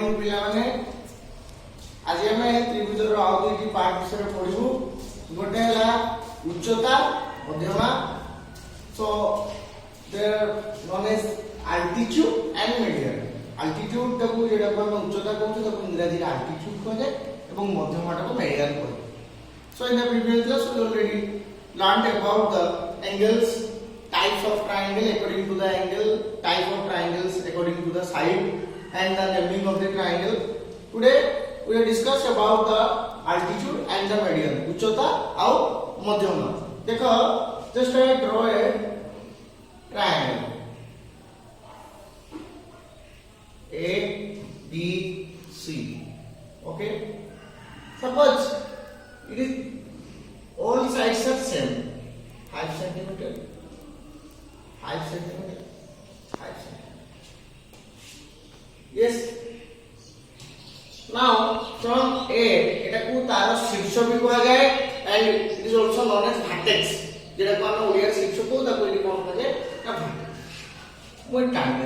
Morning पिला माने आज हमें त्रिभुज रो आउ दुईटी पार्ट विषय पढिबु गोटे हला उच्चता मध्यमा so they're known as altitude and median altitude तको जेडा को हम उच्चता कहू तको इंग्रजी रे अल्टीट्यूड कहले एवं मध्यमा को मीडियन कहले so in the previous class we already learned about the angles types of triangle according to the angle type of triangles according to the side and the naming of the triangle. Today we will discuss about the altitude and the median उच्चता और मध्यमा. देखो just I draw a triangle A B C. Okay, suppose it is all sides are same 5 centimeter 5 centimeter 5 centimeter. Yes, now from A এটা কো তার শীর্ষ भी কহা যায় and it is also known as vertex যেটা কো আমরা ওড়িয়া শীর্ষ কো তাকে এটি কোন কহা যায় না vertex মই টাইম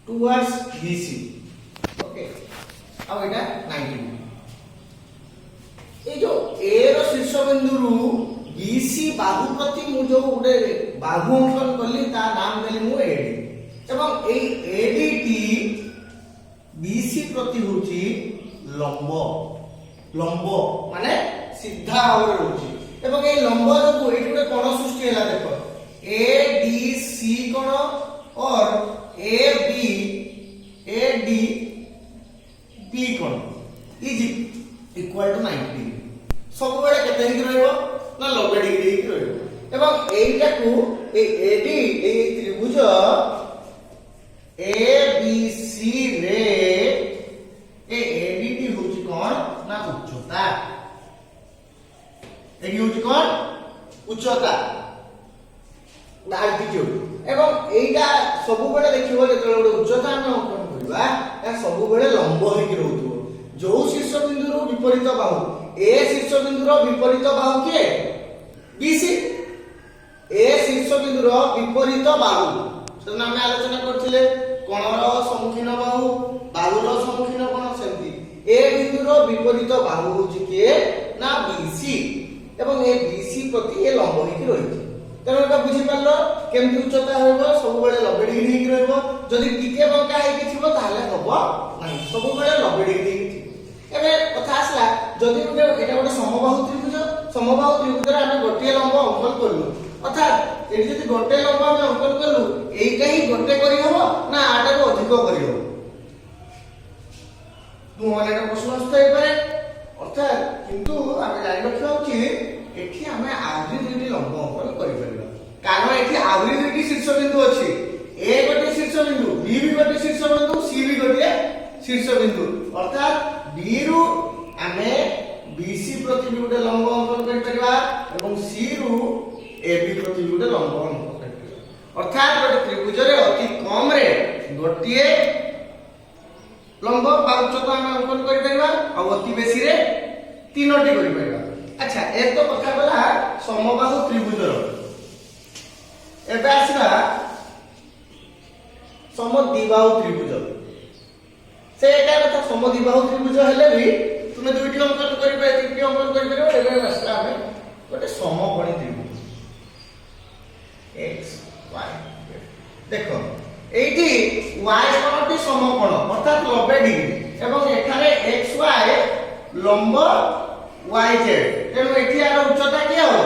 towards BC. Okay, अब এটা 90 ए जो A रो शीर्ष बिंदु रु BC बाहु प्रति मु जो उडे बाहु अंकन करली ता नाम देली मु AD एवं ए AD टी BC प्रति होची लंब लंब माने सीधा और होची एवं ए लंब जो एठी उडे कोण सृष्टि हैला देखो ADC कोण और AD B कोण इज इक्वल टू 90 सब बेले केते डिग्री रहबो ना 90 डिग्री ही रहबो एवं एटा को ए AD ए त्रिभुज ABC रे ए AD टी होची कोन ना उच्चता एडी होची कोन उच्चता अल्टीट्यूड एवं एटा सब बेले देखिबो जेतले उच्चता हम अंकन करबा या सब बेले लंब होई रहउथो जो शीर्ष बिंदु रो विपरीत बाहु ए शीर्ष बिंदु रो विपरीत बाहु के BC ए शीर्ष बिंदु रो विपरीत बाहु सेना हम आलोचना करथिले कोणर सम्मुखीन बाहु बाहुर सम्मुखीन कोण सेंती ए बिंदु रो विपरीत बाहु होची के ना BC एवं ए BC प्रति ए लंब होई रहिछि तेनो एटा बुझि पारलो केमति उच्चता होइबो सब बेले 90 डिग्री ही रहइबो जदि टिके बंका हेकि थिबो ताले हबो नाही सब बेले 90 डिग्री एबे कथा आसला जदि गुटे एटा गोटे समबाहु त्रिभुज रे हम गोटे लंब अंकन करलु अर्थात एटी जदि गोटे लंब हम अंकन करलु एइटा ही गोटे करी हबो ना आटा को अधिक करी हबो तू माने एटा प्रश्न असतै पारे अर्थात किंतु हम जानि रखियो कि एठी हम आउरी दुइटी लंब अंकन करि परिबा कारण एठी आउरी दुइटी शीर्ष बिंदु अछि ए गोटे शीर्ष बिंदु बी भी गोटे शीर्ष बिंदु सी भी गोटे शीर्ष बिंदु अर्थात B रु आमे BC प्रति भी गोटे लंब अंकन करि परिबा एवं C रु AB प्रति भी गोटे लंब अंकन करि परिबा अर्थात गोटे त्रिभुज रे अति कम रे गोटिए लंब बा उच्चता हम अंकन करि परिबा और अति बेसी रे तीनोटी करि परिबा अच्छा ए तो कथा गला समबाहु त्रिभुज रो एबे आसीबा समद्विबाहु त्रिभुज से एटा कथा समद्विबाहु त्रिभुज हेले भी तुमे दुइटी अंकन करि पाए तीनटी अंकन करि परिबो एबे रास्ता हमें गोटे समकोणी त्रिभुज x y देखो एठी y कोणटी समकोण अर्थात 90 डिग्री एवं एठारे x y लंब y z तेनु एठी आरो उच्चता के हो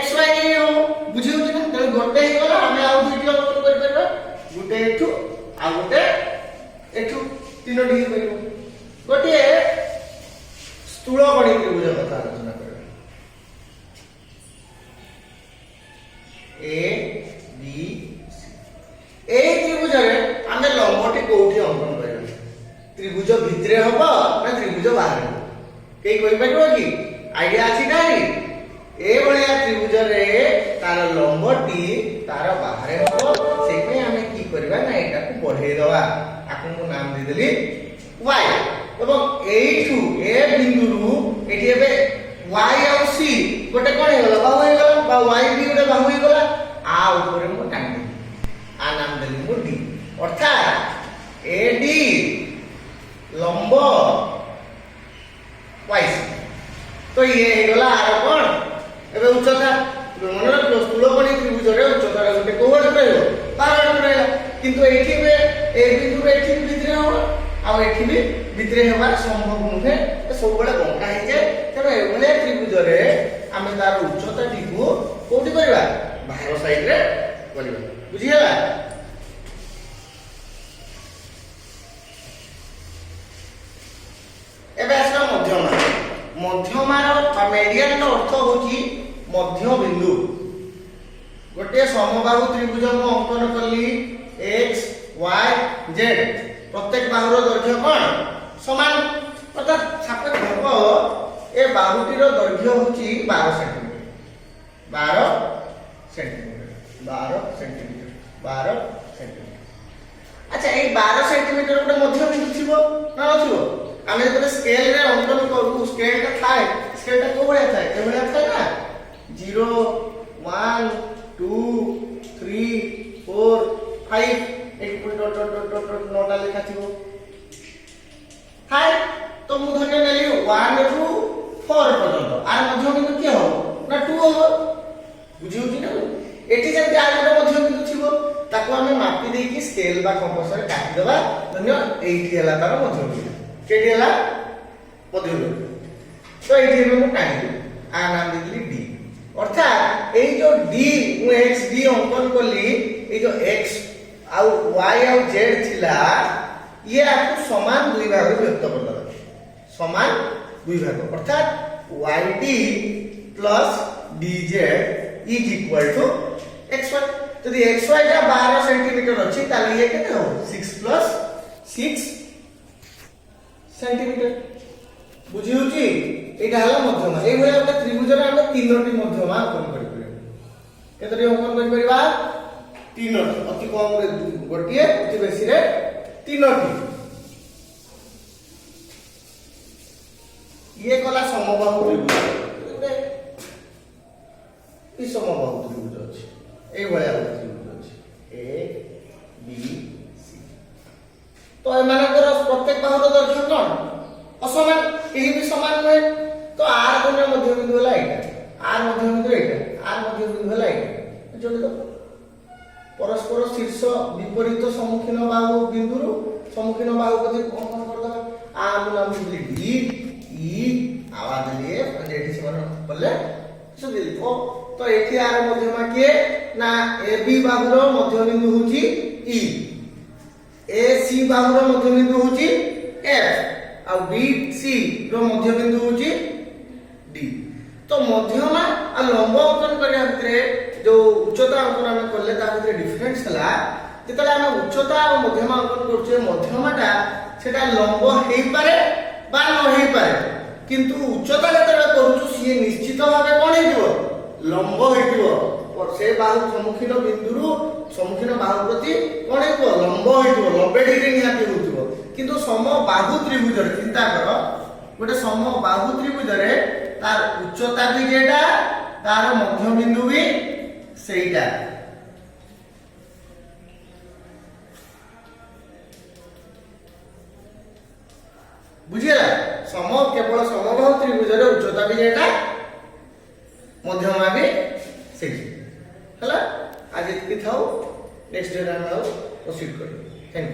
x y के हो बुझिउ कि ना तेनु गोटे हे गला हमें आउ दुइटी अंकन करि परबा गोटे एठु आ गोटे एठु 3 डिग्री करिवो गोटे स्थूल कोणी त्रिभुज कथा आलोचना करबा A B C ए त्रिभुज रे हमें लंबटी कोठी अंकन करबा त्रिभुज भितरे हबो ना त्रिभुज बाहर हबो केई कहि परबो कि आईडिया अछि नाही ए बलिया त्रिभुज रे तार लंबटी तार बाहर हबो सेके हमें की करबा ना एटा को बढ़े दवा आकु को नाम दे देली y एवं एठु ए बिंदु रु एठी एबे y और c गोटे कोन हे गला बाहु हे गला बा y भी गोटे बाहु हे गला आ ऊपर मो टांगी आ नाम देली मो d अर्थात AD तो ये ହେଇଗଲା ଆର କଣ ଏବେ ଉଚ୍ଚତା ମନେ ରଖିବ ସ୍ଥୂଳକୋଣୀ ତ୍ରିଭୁଜରେ ଉଚ୍ଚତାଟା ଗୋଟେ କୋଉ ଆଡକୁ ରହିବ ପାର ଆଡକୁ ରହିଲା କିନ୍ତୁ ଏଠି ବି ଏ ବିନ୍ଦୁରୁ ଏଠି ଭିତରେ ହବ ଆଉ ଏଠି ବି ଭିତରେ ହେବାର ସମ୍ଭବ ନୁହେଁ ସବୁବେଳେ ବଙ୍କା ହେଇଯାଏ ତେଣୁ ଏଭଳିଆ ତ୍ରିଭୁଜରେ ଆମେ ତାର ଉଚ୍ଚତାଟିକୁ କୋଉଠି କରିବା ବାହାର ସାଇଡରେ କରିବା ବୁଝିହେଲା। ଏବେ ଆସିଲା ମଧ୍ୟମା ମଧ୍ୟମାର ବା ମେଡିଆନର ଅର୍ଥ ହଉଛି ମଧ୍ୟ ବିନ୍ଦୁ ଗୋଟିଏ ସମବାହୁ ତ୍ରିଭୁଜ ମୁଁ ଅଙ୍କନ କଲି x y z प्रत्येक बाहुर दैर्घ्य कौन समान अर्थात सापेक्ष हब ए बाहुटीर दैर्घ्य होची 12 सेंटीमीटर 12 सेंटीमीटर अच्छा ए 12 सेंटीमीटर गोटे मध्य बिंदु थिबो ना नथिबो आमे जब स्केल रे अंकन करू स्केल टा थाए स्केल टा को भलिया थाए ए भलिया थाए ना 0 1 2 3 4 5 एक dot dot dot dot dot NOTA लिखा थिबो हाय तो मु धन्य नेली 1 रु 4 पर्यंत आर मध्य बिंदु के हो ना 2 हो बुझियो कि ना एठी जेते आर गोटे मध्य बिंदु थिबो ताको हमें मापी दे कि स्केल बा कंपास रे काटी देबा धन्य एठी हला तार मध्य बिंदु केठी हला मध्य बिंदु तो एठी हम काटी आ नाम देली डी अर्थात ए जो डी मु एक्स डी अंकन करली ए जो एक्स आउ y आउ z थिला ये आपको समान दुई भाग में व्यक्त करना समान दुई भाग अर्थात yd plus dz is equal to xy यदि xy का 12 सेंटीमीटर अछि ताले ये केते हो 6 प्लस 6 सेंटीमीटर बुझी होची एटा हला मध्यमा ए भले आपण त्रिभुज रे हम तीनोटी मध्यमा अंकन करि परिबा केतरी अंकन करि परिबा तीनोटी अति कम रे गोटिए अति बेसी रे तीनोटी ये कला समबाहु त्रिभुज ए समबाहु त्रिभुज अछि ए भलिया त्रिभुज अछि ए बी सी तो ए मानकर प्रत्येक बाहुर दैर्घ्य कोन असमान केही भी समान नहे तो आर गुण्य मध्य बिंदु हला एटा आर मध्य बिंदु एटा आर मध्य बिंदु हला एटा जोड़ दो परस्पर शीर्ष विपरीत सम्मुखीन बाहु बिंदुरु सम्मुखीन बाहु कथि अंकन कर दबा आ नाम दिली डी ई आवाज लिए एठी से बोले सो दिली तो एठी आर मध्यमा के ना ए बी बाहुर मध्य बिंदु होची ई ए सी बाहुर मध्य बिंदु होची एफ आ बी सी रो मध्य बिंदु होची डी तो मध्यमा आ लंब अंकन करिया भितरे जो उच्चता अंकन हम करले ता भितरे डिफरेंस हला जेतले हम उच्चता और मध्यमा अंकन करछे मध्यमाटा सेटा लंब हेई पारे बा न हेई पारे किंतु उच्चता जेतले करूछु सिए निश्चित भाबे कोन हेइबो लंब हेइबो और से बाहु सम्मुखीन बिंदुरु सम्मुखीन बाहु प्रति कोन हेइबो लंब हेइबो 90 डिग्री निहाती होइबो किंतु समबाहु त्रिभुज रे चिंता करो गोटे समबाहु त्रिभुज रे तार उच्चता भी जेटा तार मध्य बिंदु भी सेटा बुझिला सम केवल समबाहु त्रिभुज रे उच्चता भी जेटा